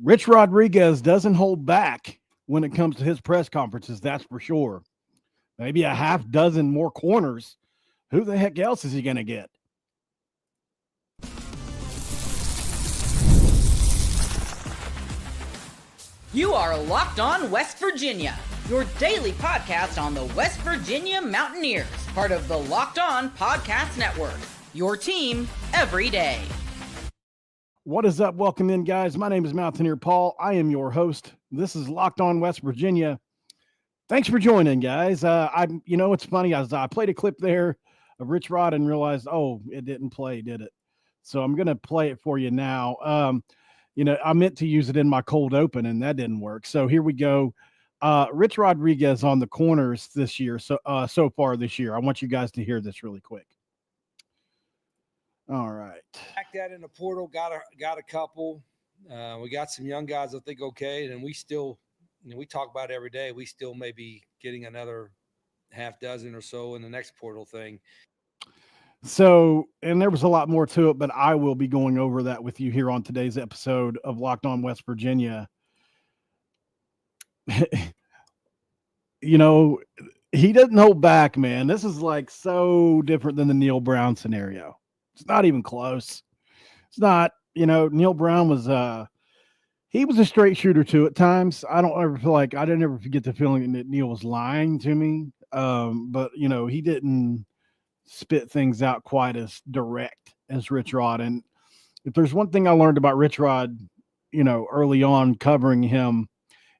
Rich Rodriguez doesn't hold back when it comes to his press conferences, that's for sure. Maybe a half dozen more corners. Who the heck else is he going to get? You are Locked On West Virginia, your daily podcast on the West Virginia Mountaineers, part of the Locked On Podcast Network, your team every day. What is up? Welcome in, guys. My name is Mountaineer Paul. I am your host. This is Locked On West Virginia. Thanks for joining, guys. It's funny. I played a clip there of RichRod and realized, it didn't play, did it? So I'm going to play it for you now. I meant to use it in my cold open, and that didn't work. So here we go. Rich Rodriguez on the corners this year. So far this year, I want you guys to hear this really quick. All right. Back that in the portal, got a couple. We got some young guys I think okay, and we still, we talk about it every day. We still may be getting another half dozen or so in the next portal thing. So, and there was a lot more to it, but I will be going over that with you here on today's episode of Locked On West Virginia. He doesn't hold back, man. This is like so different than the Neil Brown scenario. It's not even close. It's not, Neil Brown was, he was a straight shooter too at times. I didn't ever get the feeling that Neil was lying to me. But he didn't spit things out quite as direct as RichRod. And if there's one thing I learned about RichRod, early on covering him,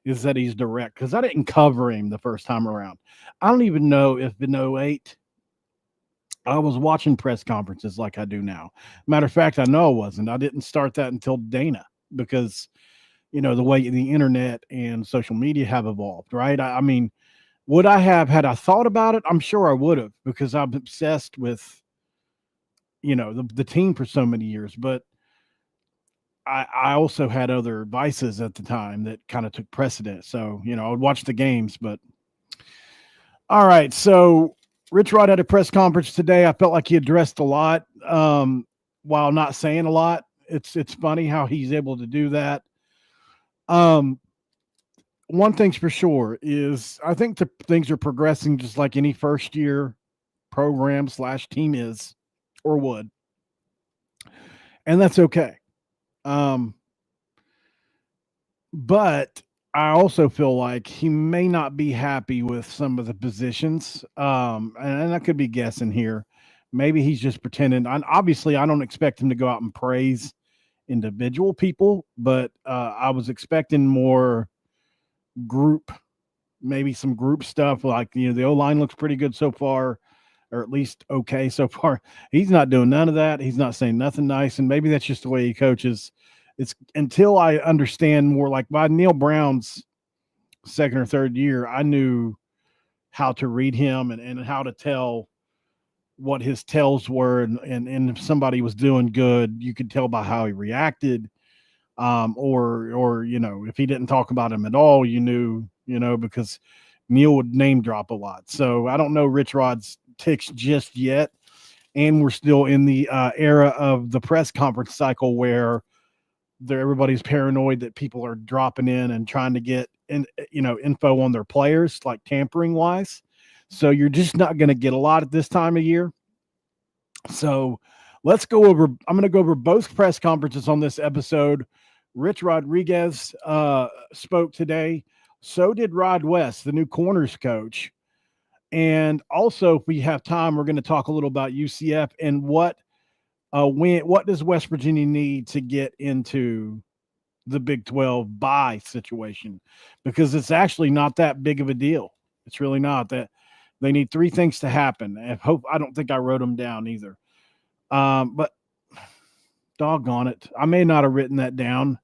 is that he's direct, because I didn't cover him the first time around. I don't even know if in 08 I was watching press conferences like I do now. Matter of fact, I know I wasn't. I didn't start that until Dana, because, the way the internet and social media have evolved, right? I mean, would I have, had I thought about it? I'm sure I would have, because I'm obsessed with, the team for so many years. But I also had other vices at the time that kind of took precedence. So, I would watch the games. But all right, so RichRod had a press conference today. I felt like he addressed a lot while not saying a lot. It's funny how he's able to do that. One thing's for sure is I think things are progressing just like any first year program / team is or would. And that's okay. But I also feel like he may not be happy with some of the positions. And I could be guessing here. Maybe he's just pretending. Obviously, I don't expect him to go out and praise individual people, but I was expecting more group, maybe some group stuff. Like, the O-line looks pretty good so far, or at least okay so far. He's not doing none of that. He's not saying nothing nice. And maybe that's just the way he coaches. It's until I understand more, like by Neil Brown's second or third year, I knew how to read him and how to tell what his tells were. And if somebody was doing good, you could tell by how he reacted. Or if he didn't talk about him at all, you knew, because Neil would name drop a lot. So I don't know RichRod's ticks just yet. And we're still in the era of the press conference cycle where everybody's paranoid that people are dropping in and trying to get info on their players, like tampering wise. So you're just not going to get a lot at this time of year. So I'm going to go over both press conferences on this episode. Rich Rodriguez spoke today. So did Rod West, the new corners coach. And also, if we have time, we're going to talk a little about UCF and what does West Virginia need to get into the Big 12 bye situation, because it's actually not that big of a deal. It's really not. That they need three things to happen. I don't think I wrote them down either. But doggone it, I may not have written that down.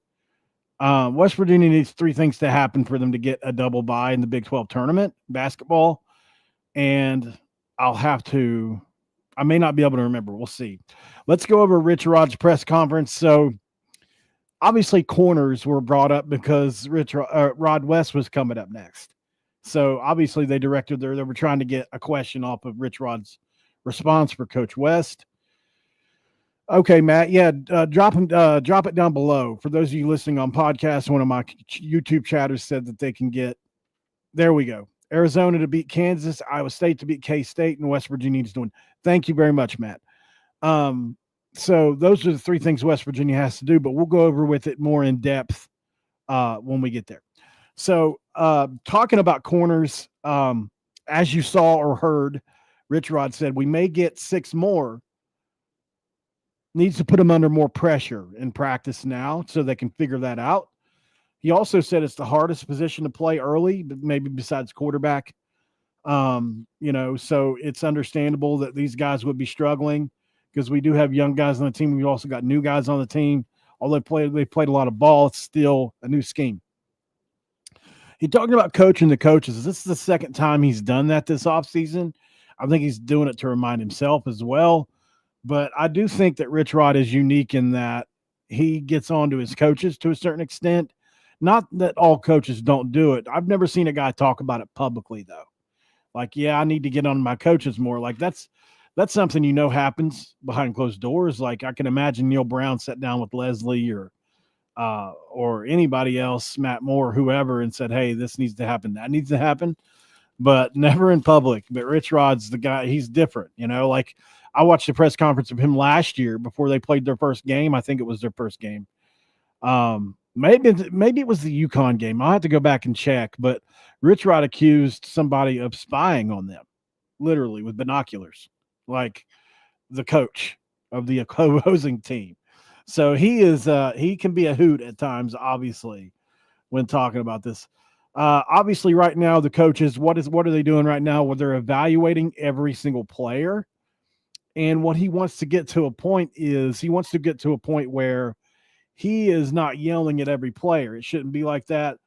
West Virginia needs three things to happen for them to get a double bye in the Big 12 tournament, basketball. And I may not be able to remember. We'll see. Let's go over RichRod's press conference. So obviously corners were brought up because Rod West was coming up next. So obviously they were trying to get a question off of RichRod's response for Coach West. Okay, Matt. Yeah, drop it down below. For those of you listening on podcast, one of my YouTube chatters said that they can get. There we go. Arizona to beat Kansas, Iowa State to beat K-State, and West Virginia is doing. Thank you very much, Matt. So those are the three things West Virginia has to do, but we'll go over with it more in depth when we get there. So talking about corners, as you saw or heard, RichRod said we may get 6 more. Needs to put them under more pressure in practice now so they can figure that out. He also said it's the hardest position to play early, but maybe besides quarterback. So it's understandable that these guys would be struggling because we do have young guys on the team. We've also got new guys on the team. Although they played a lot of ball, it's still a new scheme. He talked about coaching the coaches. This is the second time he's done that this offseason. I think he's doing it to remind himself as well. But I do think that RichRod is unique in that he gets on to his coaches to a certain extent. Not that all coaches don't do it. I've never seen a guy talk about it publicly, though. Like, yeah, I need to get on my coaches more. Like, that's something happens behind closed doors. Like, I can imagine Neil Brown sat down with Leslie or anybody else, Matt Moore, whoever, and said, hey, this needs to happen. That needs to happen. But never in public. But RichRod's the guy. He's different, like – I watched the press conference of him last year before they played their first game. I think it was their first game. Maybe it was the UConn game. I'll have to go back and check. But RichRod accused somebody of spying on them, literally with binoculars, like the coach of the opposing team. So he can be a hoot at times, obviously, when talking about this. Obviously, right now the coaches, what are they doing right now? Well, they're evaluating every single player. And what he wants to get to a point where he is not yelling at every player. It shouldn't be like that.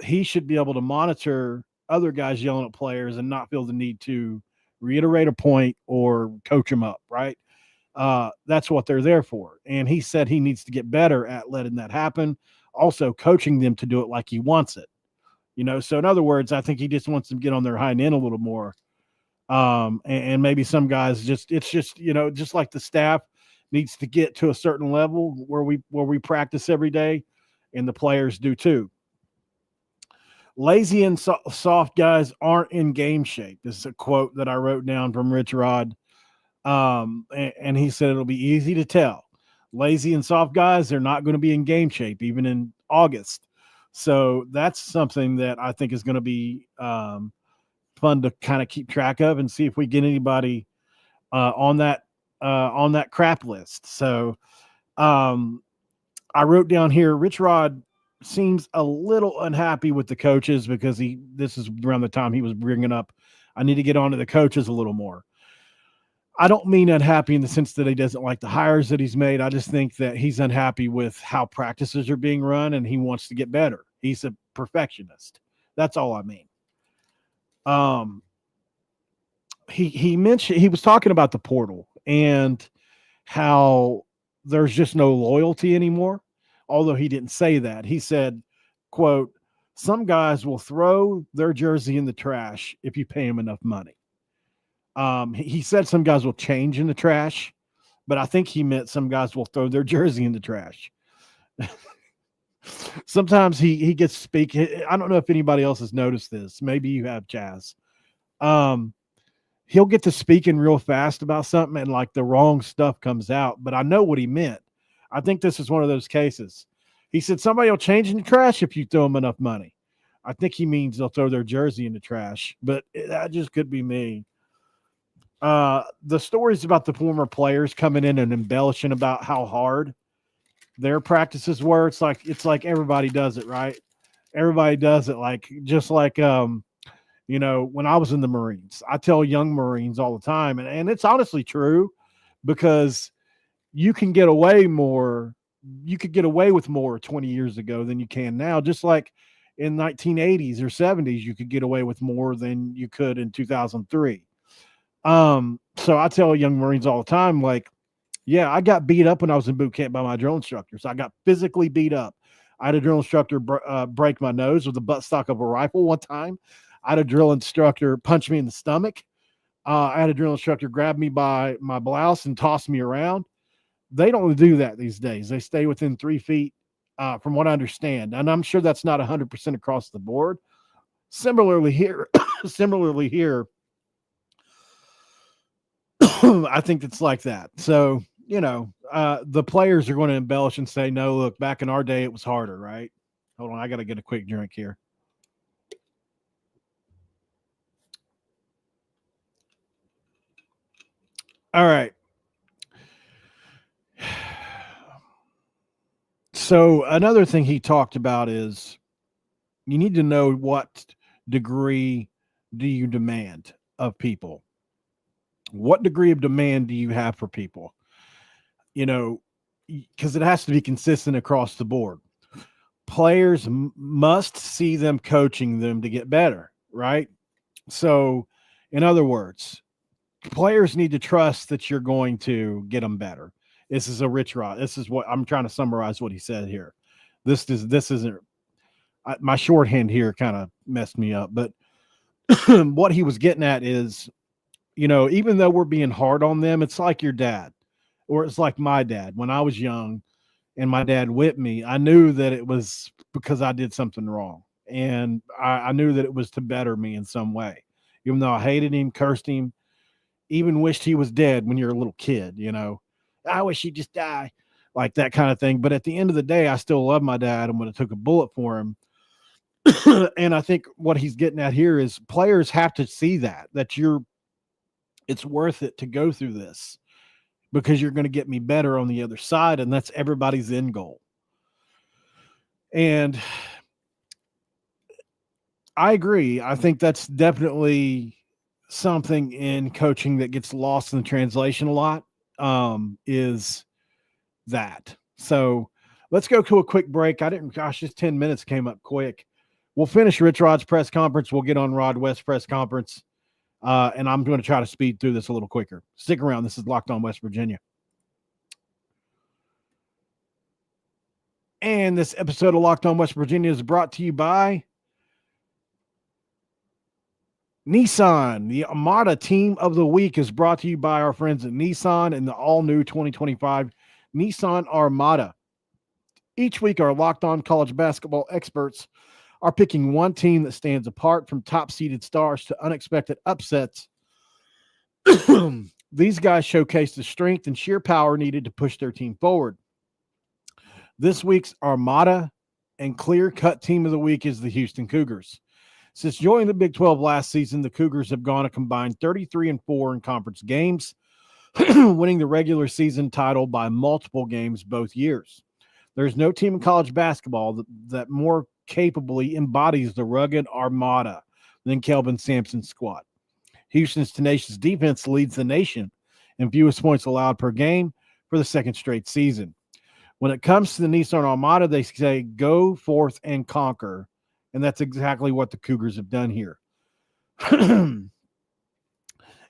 He should be able to monitor other guys yelling at players and not feel the need to reiterate a point or coach them up, right? That's what they're there for. And he said he needs to get better at letting that happen, also coaching them to do it like he wants it. So in other words, I think he just wants them to get on their hind end a little more. And maybe some guys just like the staff needs to get to a certain level where we practice every day, and the players do too. Lazy and soft guys aren't in game shape. This is a quote that I wrote down from RichRod. And he said it'll be easy to tell. Lazy and soft guys, they're not going to be in game shape even in August. So that's something that I think is going to be fun to kind of keep track of and see if we get anybody on that crap list. So I wrote down here, RichRod seems a little unhappy with the coaches because this is around the time he was bringing up, I need to get onto the coaches a little more. I don't mean unhappy in the sense that he doesn't like the hires that he's made. I just think that he's unhappy with how practices are being run and he wants to get better. He's a perfectionist. That's all I mean. He mentioned, he was talking about the portal and how there's just no loyalty anymore. Although he didn't say that. He said, quote, some guys will throw their jersey in the trash if you pay them enough money. He said some guys will change in the trash, but I think he meant some guys will throw their jersey in the trash. Sometimes he gets speak. I don't know if anybody else has noticed this. Maybe you have, Chaz. He'll get to speaking real fast about something and like the wrong stuff comes out, but I know what he meant. I think this is one of those cases. He said somebody will change in the trash if you throw them enough money. I think he means they'll throw their jersey in the trash, but that just could be me. The stories about the former players coming in and embellishing about how hard their practices were. It's like everybody does it, right? Everybody does it. Just like when I was in the Marines, I tell young Marines all the time, and it's honestly true because you can get away more. You could get away with more 20 years ago than you can now. Just like in 1980s or 70s, you could get away with more than you could in 2003. So I tell young Marines all the time, like, yeah, I got beat up when I was in boot camp by my drill instructor. So I got physically beat up. I had a drill instructor break my nose with the buttstock of a rifle one time. I had a drill instructor punch me in the stomach. I had a drill instructor grab me by my blouse and toss me around. They don't do that these days. They stay within 3 feet, from what I understand. And I'm sure that's not 100% across the board. Similarly here, similarly here, I think it's like that. So, the players are going to embellish and say, no, look, back in our day, it was harder, right? Hold on. I got to get a quick drink here. All right. So another thing he talked about is you need to know what degree do you demand of people? What degree of demand do you have for people? Because it has to be consistent across the board. Players must see them coaching them to get better, right? So, in other words, players need to trust that you're going to get them better. This is a RichRod. This is what I'm trying to summarize what he said here. This isn't my shorthand here kind of messed me up, but what he was getting at is, even though we're being hard on them, it's like your dad, or it's like my dad. When I was young and my dad whipped me, I knew that it was because I did something wrong. And I knew that it was to better me in some way, even though I hated him, cursed him, even wished he was dead when you're a little kid, I wish he'd just die, like that kind of thing. But at the end of the day, I still love my dad and would have took a bullet for him. And I think what he's getting at here is players have to see that it's worth it to go through this because you're going to get me better on the other side. And that's everybody's end goal. And I agree. I think that's definitely something in coaching that gets lost in the translation a lot, is that. So let's go to a quick break. Just 10 minutes came up quick. We'll finish RichRod's press conference. We'll get on Rod West's press conference. And I'm going to try to speed through this a little quicker. Stick around. This is Locked On West Virginia. And this episode of Locked On West Virginia is brought to you by Nissan. The Armada Team of the Week is brought to you by our friends at Nissan and the all-new 2025 Nissan Armada. Each week, our Locked On college basketball experts are picking one team that stands apart from top-seeded stars to unexpected upsets. These guys showcase the strength and sheer power needed to push their team forward. This week's Armada and clear-cut team of the week is the Houston Cougars. Since joining the Big 12 last season, the Cougars have gone a combined 33-4 in conference games, winning the regular season title by multiple games both years. There's no team in college basketball that more capably embodies the rugged Armada than Kelvin Sampson's squad. Houston's tenacious defense leads the nation in fewest points allowed per game for the second straight season. When it comes to the Nissan Armada, they say go forth and conquer, and that's exactly what the Cougars have done here.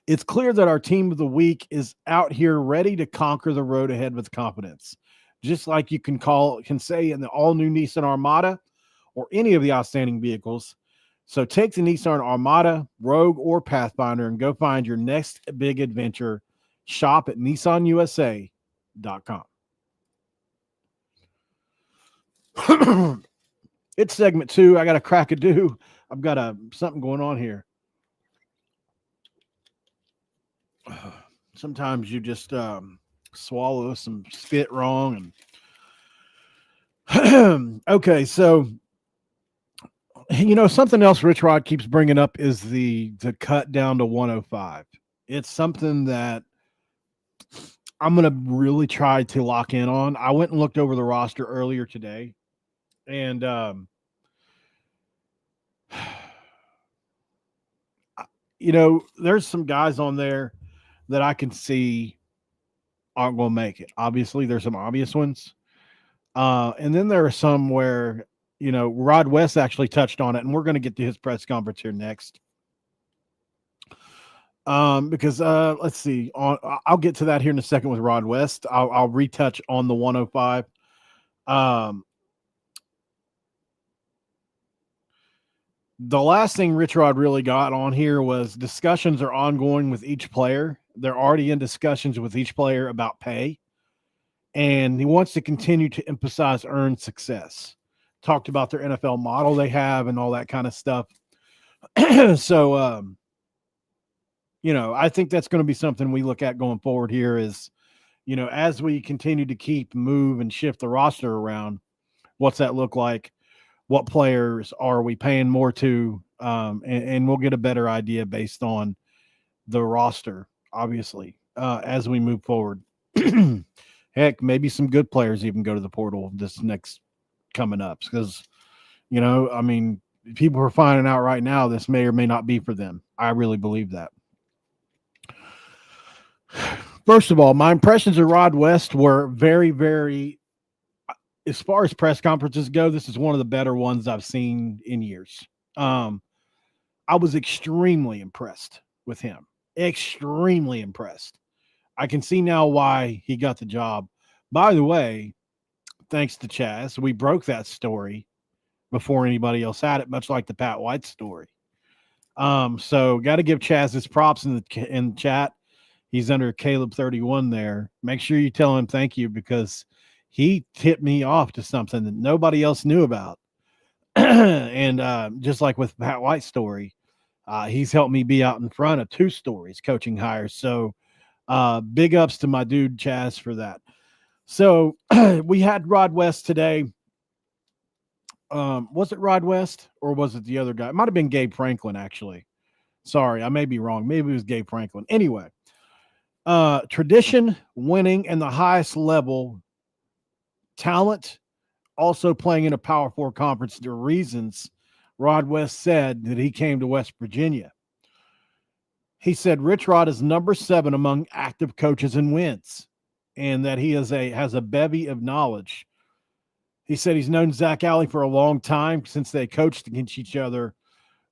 It's clear that our team of the week is out here ready to conquer the road ahead with confidence. Just like you can say in the all-new Nissan Armada or any of the outstanding vehicles. So take the Nissan Armada, Rogue, or Pathfinder and go find your next big adventure. Shop at nissanusa.com. It's segment 2. I got a crack-a-do. I've got something going on here. Sometimes you just swallow some spit wrong. And okay, so something else RichRod keeps bringing up is the cut down to 105. It's something that I'm going to really try to lock in on. I went and looked over the roster earlier today, and there's some guys on there that I can see aren't going to make it. Obviously, there's some obvious ones. And then there are some where, Rod West actually touched on it, and we're going to get to his press conference here next. Because let's see, I'll get to that here in a second with Rod West. I'll retouch on the 105. The last thing RichRod really got on here was discussions are ongoing with each player. They're already in discussions with each player about pay. and he wants to continue to emphasize earned success. Talked about their NFL model they have and all that kind of stuff. So, I think that's going to be something we look at going forward here is, as we continue to move and shift the roster around, what's that look like? What players are we paying more to? And we'll get a better idea based on the roster, obviously, as we move forward. Heck, maybe some good players even go to the portal this next coming up because, people are finding out right now this may or may not be for them. I really believe that. First of all, my impressions of Rod West were very, very, as far as press conferences go, this is one of the better ones I've seen in years. I was extremely impressed with him. Extremely impressed. I can see now why he got the job. By the way, thanks to Chaz, we broke that story before anybody else had it, much like the Pat White story. So got to give Chaz his props in the chat. He's under Caleb 31 there. Make sure you tell him thank you because he tipped me off to something that nobody else knew about. And just like with Pat White's story, he's helped me be out in front of 2 stories, coaching hires. So big ups to my dude Chaz for that. So we had Rod West today. Was it Rod West or was it the other guy? It might have been Gabe Franklin, actually. Sorry, I may be wrong. Maybe it was Gabe Franklin. Anyway, tradition, winning, and the highest level talent, also playing in a Power 4 conference. The reasons Rod West said that he came to West Virginia. He said RichRod is number 7 among active coaches in wins, and that he has a bevy of knowledge. He said he's known Zach Alley for a long time since they coached against each other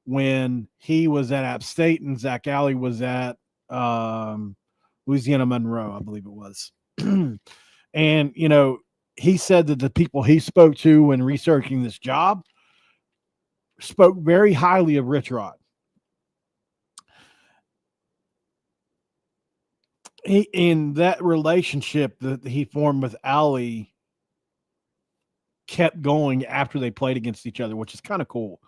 when he was at App State and Zach Alley was at Louisiana Monroe, I believe it was. And, he said that the people he spoke to when researching this job spoke very highly of RichRod. In that relationship that he formed with Alley kept going after they played against each other, which is kind of cool.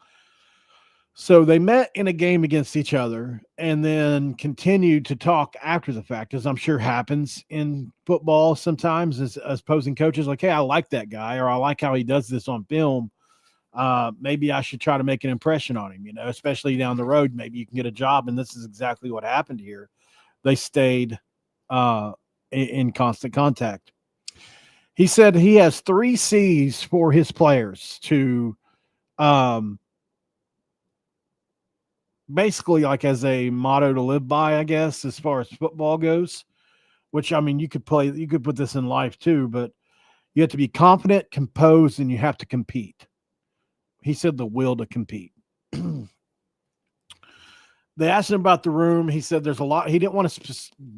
So they met in a game against each other and then continued to talk after the fact, as I'm sure happens in football sometimes as opposing coaches like, hey, I like that guy, or I like how he does this on film. Maybe I should try to make an impression on him, especially down the road. Maybe you can get a job. And this is exactly what happened here. They stayed in constant contact. He said he has 3 C's for his players to basically like as a motto to live by, I guess, as far as football goes, which, you could put this in life too, but you have to be confident, composed, and you have to compete. He said the will to compete. They asked him about the room. He said there's a lot. He didn't want to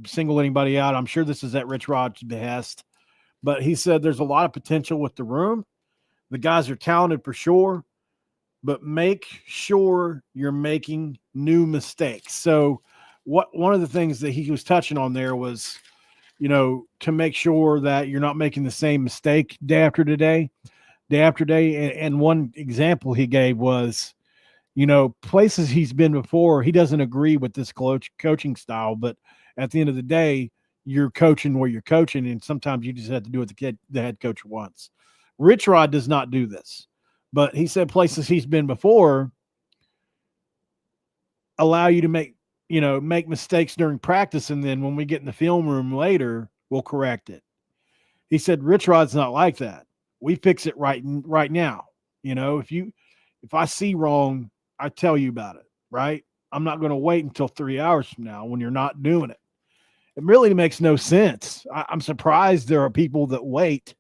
single anybody out. I'm sure this is at RichRod's behest. But he said there's a lot of potential with the room. The guys are talented for sure, but make sure you're making new mistakes. So one of the things that he was touching on there was, to make sure that you're not making the same mistake day after day. And one example he gave was, places he's been before, he doesn't agree with this coaching style, but at the end of the day, you're coaching where you're coaching, and sometimes you just have to do what the head coach wants. RichRod does not do this, but he said places he's been before allow you to make mistakes during practice, and then when we get in the film room later, we'll correct it. He said RichRod's not like that. We fix it right now. If I see wrong, I tell you about it, right? I'm not going to wait until 3 hours from now when you're not doing it. It really makes no sense. I'm surprised there are people that wait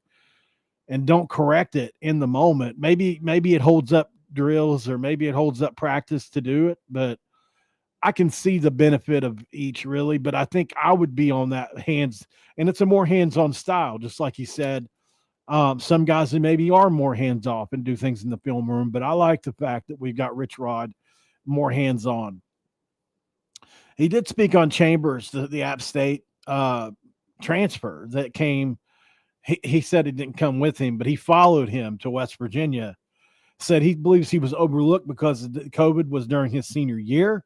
and don't correct it in the moment. Maybe it holds up drills or maybe it holds up practice to do it, but I can see the benefit of each really, but I think I would be on that hands, and it's a more hands-on style, just like he said. Some guys that maybe are more hands-off and do things in the film room, but I like the fact that we've got RichRod more hands-on. He did speak on Chambers, the App State transfer that came He said he didn't come with him, but he followed him to West Virginia. Said he believes he was overlooked because COVID was during his senior year,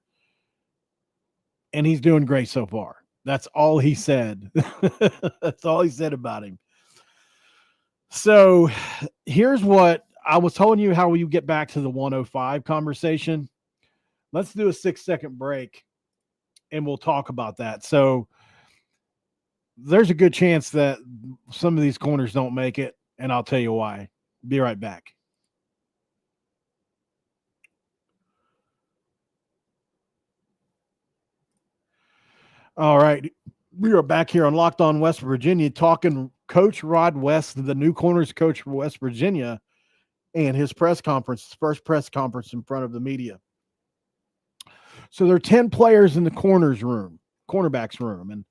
and he's doing great so far. That's all he said. That's all he said about him. So here's what I was telling you, how you get back to the 105 conversation. Let's do a 6-second break and we'll talk about that. So there's a good chance that some of these corners don't make it, and I'll tell you why. Be right back. All right. We are back here on Locked On West Virginia talking Coach Rod West, the new corners coach for West Virginia, and his press conference, his first press conference in front of the media. So there are 10 players in the cornerbacks room. And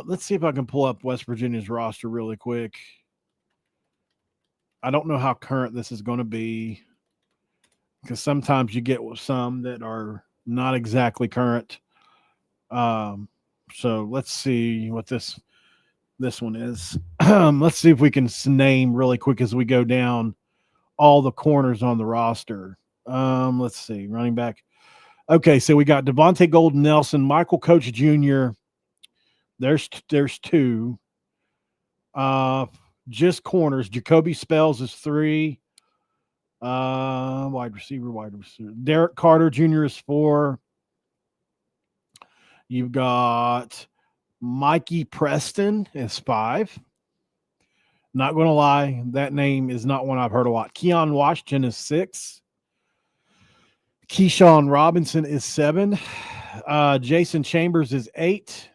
let's see if I can pull up West Virginia's roster really quick. I don't know how current this is going to be, because sometimes you get some that are not exactly current. So let's see what this one is. Let's see if we can name really quick as we go down all the corners on the roster. Let's see, running back. Okay, so we got Devontae Golden Nelson, Michael Coach Jr. There's two. Just corners. Jacoby Spells is 3. Wide receiver. Derek Carter Jr. is 4. You've got Mikey Preston is 5. Not going to lie, that name is not one I've heard a lot. Keon Washington is 6. Keyshawn Robinson is 7. Jason Chambers is 8.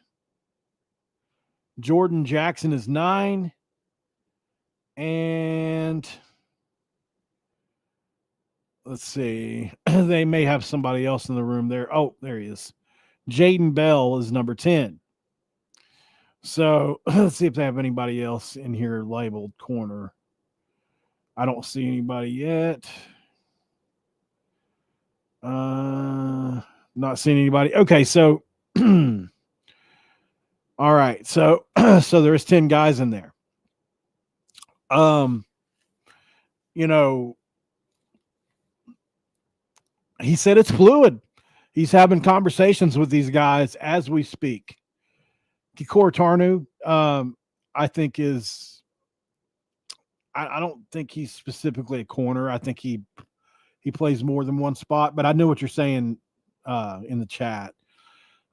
Jordan Jackson is 9. And let's see. They may have somebody else in the room there. Oh, there he is. Jaden Bell is number 10. So let's see if they have anybody else in here labeled corner. I don't see anybody yet. Not seeing anybody. Okay, so all right. So there's 10 guys in there. He said it's fluid. He's having conversations with these guys as we speak. Kikor Tarnu, I think is, I don't think he's specifically a corner. I think he plays more than one spot, but I know what you're saying in the chat.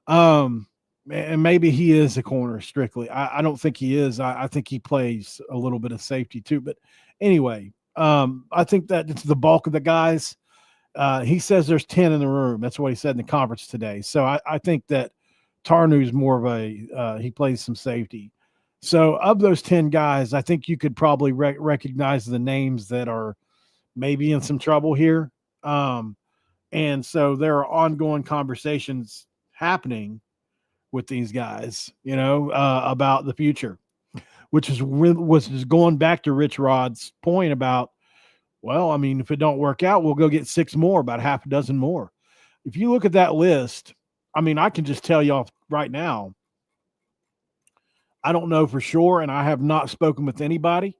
And maybe he is a corner strictly. I don't think he is. I think he plays a little bit of safety too. But anyway, I think that it's the bulk of the guys. He says there's 10 in the room. That's what he said in the conference today. So I think that Tarnu's more of a he plays some safety. So of those 10 guys, I think you could probably recognize the names that are maybe in some trouble here. And so there are ongoing conversations happening with these guys, about the future, which is going back to RichRod's point about, well, I mean, if it don't work out, we'll go get 6 more, about half a dozen more. If you look at that list, I mean, I can just tell y'all right now, I don't know for sure, and I have not spoken with anybody,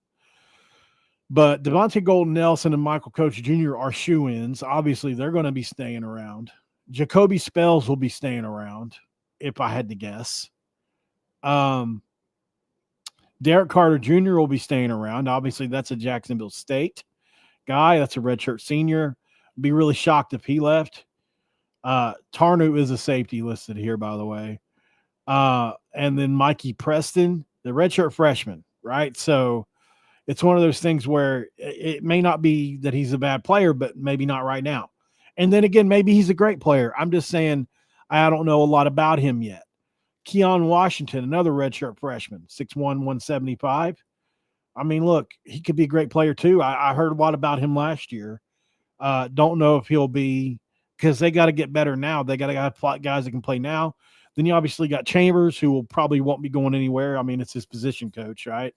but Devontae Golden Nelson and Michael Coach Jr. are shoo-ins. Obviously, they're going to be staying around. Jacoby Spells will be staying around, if I had to guess. Derek Carter Jr. will be staying around. Obviously, that's a Jacksonville State guy. That's a redshirt senior. Be really shocked if he left. Tarnu is a safety listed here, by the way. And then Mikey Preston, the redshirt freshman, right? So it's one of those things where it may not be that he's a bad player, but maybe not right now. And then again, maybe he's a great player. I'm just saying I don't know a lot about him yet. Keon Washington, another redshirt freshman, 6'1", 175. I mean, look, he could be a great player too. I heard a lot about him last year. Don't know if he'll be, because they got to get better now. They got to have guys that can play now. Then you obviously got Chambers, who probably won't be going anywhere. I mean, it's his position coach, right?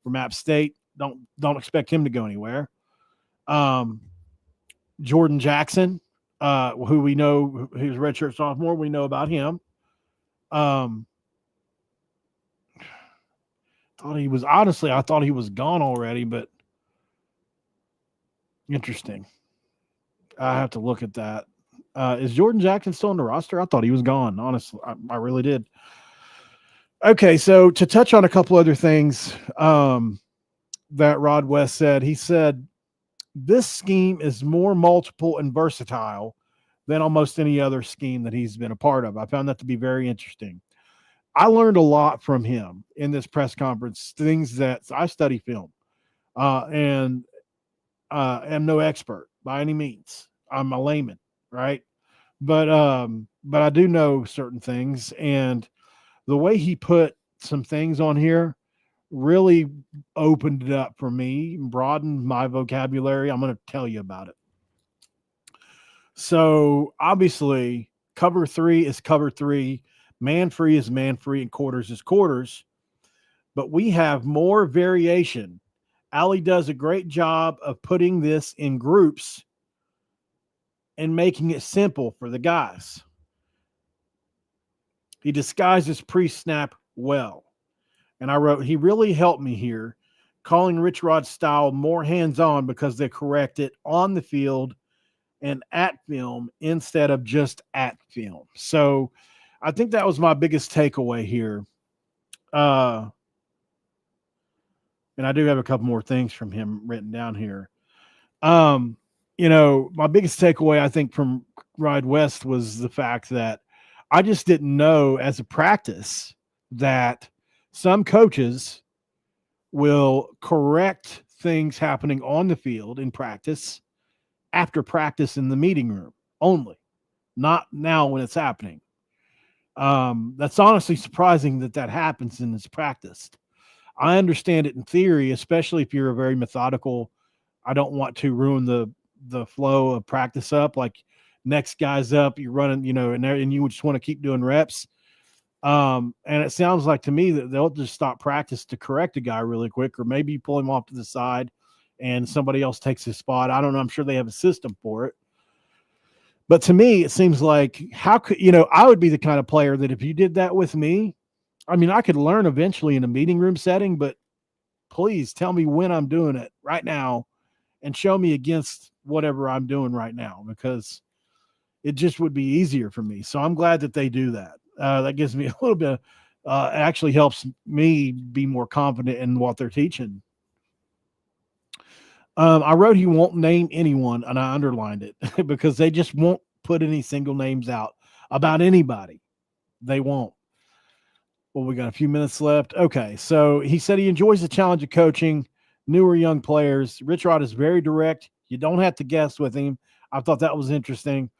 From App State. Don't expect him to go anywhere. Jordan Jackson, who we know, who's redshirt sophomore, we know about him. thought he was honestly, I thought he was gone already, but interesting. I have to look at that. Is Jordan Jackson still on the roster? I thought he was gone. Honestly, I really did. Okay, so to touch on a couple other things that Rod West said, he said this scheme is more multiple and versatile than almost any other scheme that he's been a part of. I found that to be very interesting. I learned a lot from him in this press conference, things that I study film and am no expert by any means. I'm a layman, right? But I do know certain things, and the way he put some things on here really opened it up for me, broadened my vocabulary. I'm going to tell you about it. So obviously, cover 3 is cover 3, man free is man free, and quarters is quarters. But we have more variation. Ali does a great job of putting this in groups and making it simple for the guys. He disguises pre-snap well. And I wrote, he really helped me here, calling RichRod style more hands-on because they correct it on the field and at film instead of just at film. So I think that was my biggest takeaway here. And I do have a couple more things from him written down here. My biggest takeaway, I think, from Rod West was the fact that I just didn't know as a practice that some coaches will correct things happening on the field in practice after practice in the meeting room only, not now when it's happening. That's honestly surprising that happens and is practiced. I understand it in theory, especially if you're a very methodical. I don't want to ruin the flow of practice up. Like next guy's up, you're running, and you just want to keep doing reps. And it sounds like to me that they'll just stop practice to correct a guy really quick, or maybe pull him off to the side and somebody else takes his spot. I don't know. I'm sure they have a system for it. But to me, it seems like how could, I would be the kind of player that if you did that with me, I mean, I could learn eventually in a meeting room setting, but please tell me when I'm doing it right now and show me against whatever I'm doing right now, because it just would be easier for me. So I'm glad that they do that. That gives me a little bit, actually helps me be more confident in what they're teaching. I wrote he won't name anyone, and I underlined it because they just won't put any single names out about anybody. They won't. Well, we got a few minutes left. Okay, so he said he enjoys the challenge of coaching newer young players. RichRod is very direct. You don't have to guess with him. I thought that was interesting.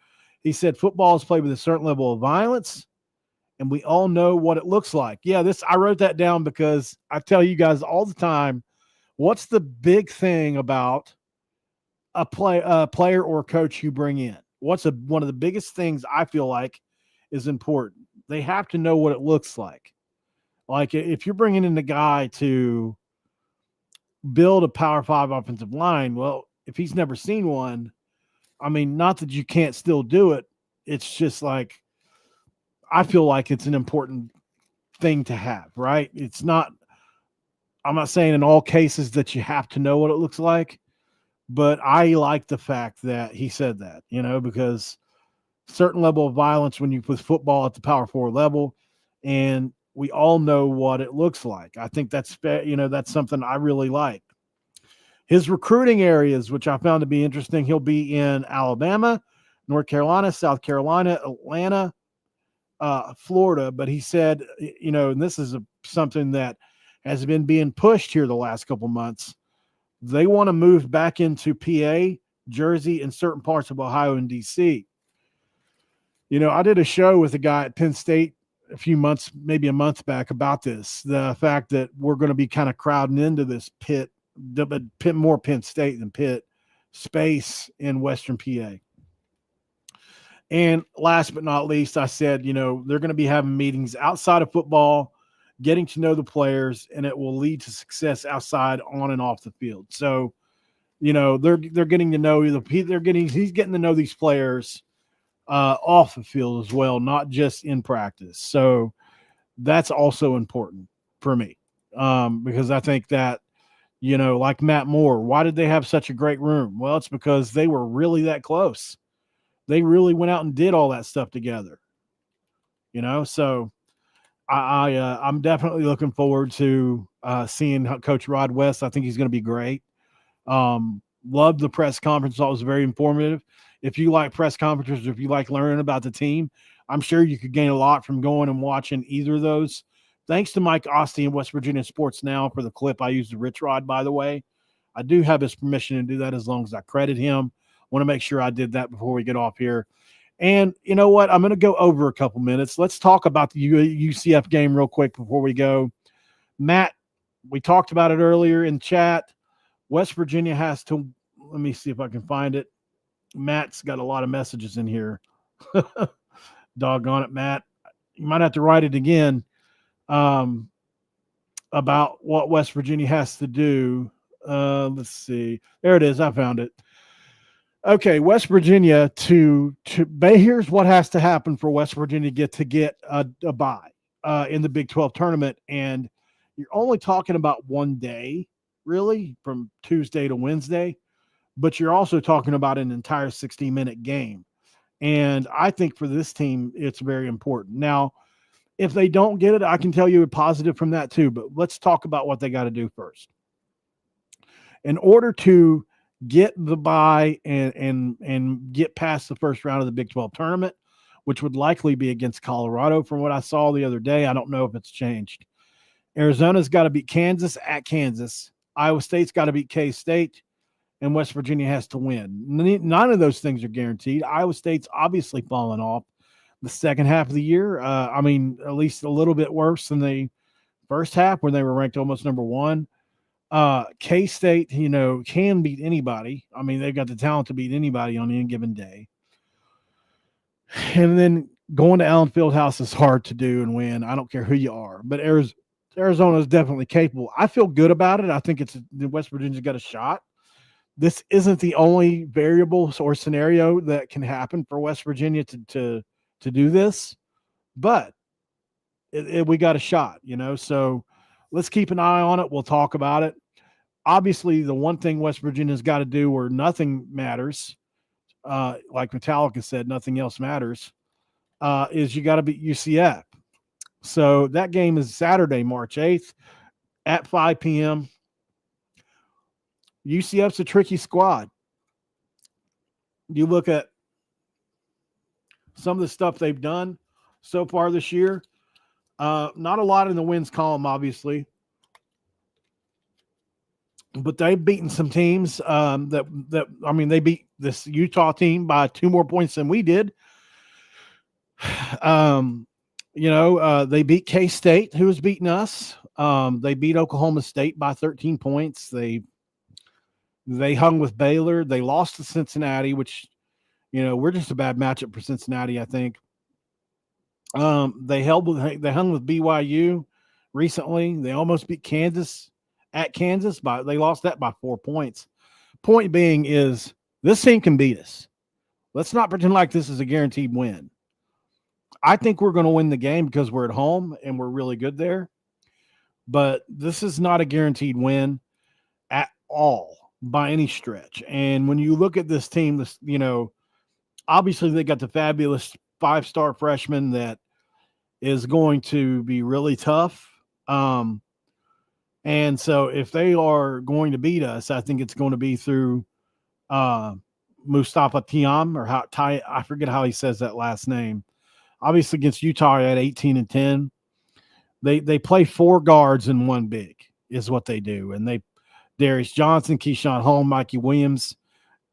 He said football is played with a certain level of violence, and we all know what it looks like. Yeah, I wrote that down because I tell you guys all the time, what's the big thing about a player or coach you bring in? What's one of the biggest things I feel like is important? They have to know what it looks like. Like if you're bringing in a guy to build a Power 5 offensive line, well, if he's never seen one, I mean, not that you can't still do it. It's just like, I feel like it's an important thing to have, right? I'm not saying in all cases that you have to know what it looks like, but I like the fact that he said that, because certain level of violence when you put football at the Power 4 level, and we all know what it looks like. I think that's something I really like. His recruiting areas, which I found to be interesting, he'll be in Alabama, North Carolina, South Carolina, Atlanta, Florida. But he said, and this is something that has been being pushed here the last couple months. They want to move back into PA, Jersey, and certain parts of Ohio and DC. I did a show with a guy at Penn State maybe a month back about this, the fact that we're going to be kind of crowding into this more Penn State than Pitt space in Western PA. And last but not least, I said, they're going to be having meetings outside of football, getting to know the players, and it will lead to success outside, on and off the field. So, they're getting to know he's getting to know these players off the field as well, not just in practice. So that's also important for me. because I think that, like Matt Moore, why did they have such a great room? Well, it's because they were really that close. They really went out and did all that stuff together. So I'm definitely looking forward to seeing Coach Rod West. I think he's going to be great. Loved the press conference. Thought it was very informative. If you like press conferences, if you like learning about the team, I'm sure you could gain a lot from going and watching either of those. Thanks to Mike Ostie in West Virginia Sports Now for the clip. I used the RichRod, by the way. I do have his permission to do that as long as I credit him. Want to make sure I did that before we get off here. And you know what? I'm going to go over a couple minutes. Let's talk about the UCF game real quick before we go. Matt, we talked about it earlier in chat. West Virginia has to – let me see if I can find it. Matt's got a lot of messages in here. Doggone it, Matt. You might have to write it again about what West Virginia has to do. Let's see. There it is. I found it. Okay, West Virginia here's what has to happen for West Virginia to get a bye in the Big 12 tournament. And you're only talking about one day, really, from Tuesday to Wednesday. But you're also talking about an entire 60-minute game. And I think for this team, it's very important. Now, if they don't get it, I can tell you a positive from that too. But let's talk about what they got to do first. In order to get the bye and get past the first round of the Big 12 tournament, which would likely be against Colorado from what I saw the other day. I don't know if it's changed. Arizona's got to beat Kansas at Kansas. Iowa State's got to beat K-State. And West Virginia has to win. None of those things are guaranteed. Iowa State's obviously fallen off the second half of the year. At least a little bit worse than the first half when they were ranked almost number one. K-State, can beat anybody. I mean, they've got the talent to beat anybody on any given day. And then going to Allen Fieldhouse is hard to do and win. I don't care who you are. But Arizona is definitely capable. I feel good about it. I think West Virginia's got a shot. This isn't the only variable or scenario that can happen for West Virginia to do this, but we got a shot, so let's keep an eye on it. We'll talk about it. Obviously, the one thing West Virginia's got to do where nothing matters, like Metallica said, nothing else matters, is you got to beat UCF. So that game is Saturday, March 8th at 5 p.m. UCF's a tricky squad. You look at some of the stuff they've done so far this year. Not a lot in the wins column, obviously. But they've beaten some teams they beat this Utah team by 2 more points than we did. They beat K-State, who has beaten us. They beat Oklahoma State by 13 points. They hung with Baylor. They lost to Cincinnati, which, we're just a bad matchup for Cincinnati, I think. They hung with BYU recently. They almost beat Kansas at Kansas, but they lost that by 4 points. Point being is this team can beat us. Let's not pretend like this is a guaranteed win. I think we're going to win the game because we're at home and we're really good there. But this is not a guaranteed win at all by any stretch. And when you look at this team, obviously they got the fabulous 5-star freshman that is going to be really tough. And so if they are going to beat us, I think it's going to be through Mustafa Tiam, or I forget how he says that last name. Obviously against Utah at 18-10. They play 4 guards and 1 big is what they do. And Darius Johnson, Keyshawn Holm, Mikey Williams,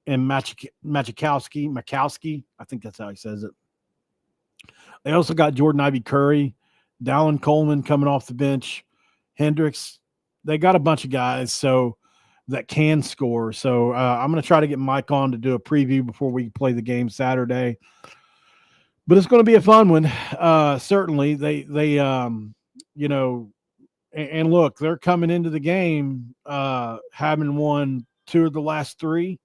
and Makowski. I think that's how he says it. They also got Jordan Ivy Curry, Dallin Coleman coming off the bench, Hendricks. They got a bunch of guys that can score. So I'm going to try to get Mike on to do a preview before we play the game Saturday. But it's going to be a fun one. Certainly, and look, they're coming into the game having won 2 of the last 3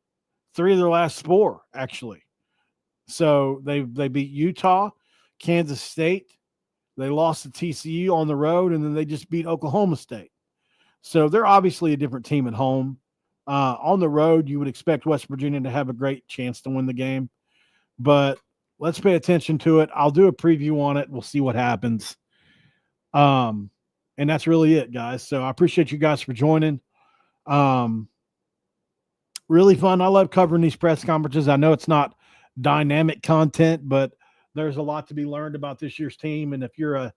of their last 4, actually. So they beat Utah, Kansas State. They lost to TCU on the road, and then they just beat Oklahoma State. So they're obviously a different team at home. On the road, you would expect West Virginia to have a great chance to win the game, but let's pay attention to it. I'll do a preview on it. We'll see what happens. And that's really it, guys. So I appreciate you guys for joining. Really fun. I love covering these press conferences. I know it's not dynamic content, but there's a lot to be learned about this year's team. And if you're a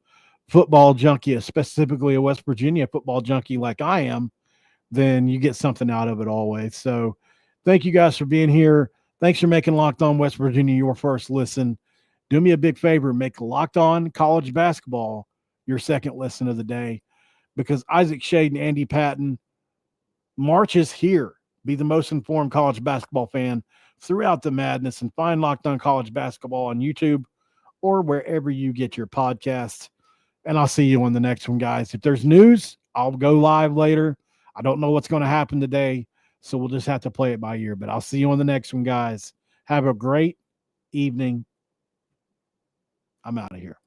football junkie, specifically a West Virginia football junkie like I am, then you get something out of it always. So thank you guys for being here. Thanks for making Locked On West Virginia your first listen. Do me a big favor, make Locked On College Basketball your second listen of the day, because Isaac Shade and Andy Patton, March is here. Be the most informed college basketball fan throughout the madness, and find Locked On College Basketball on YouTube or wherever you get your podcasts. And I'll see you on the next one, guys. If there's news, I'll go live later. I don't know what's going to happen today, so we'll just have to play it by ear. But I'll see you on the next one, guys. Have a great evening. I'm out of here.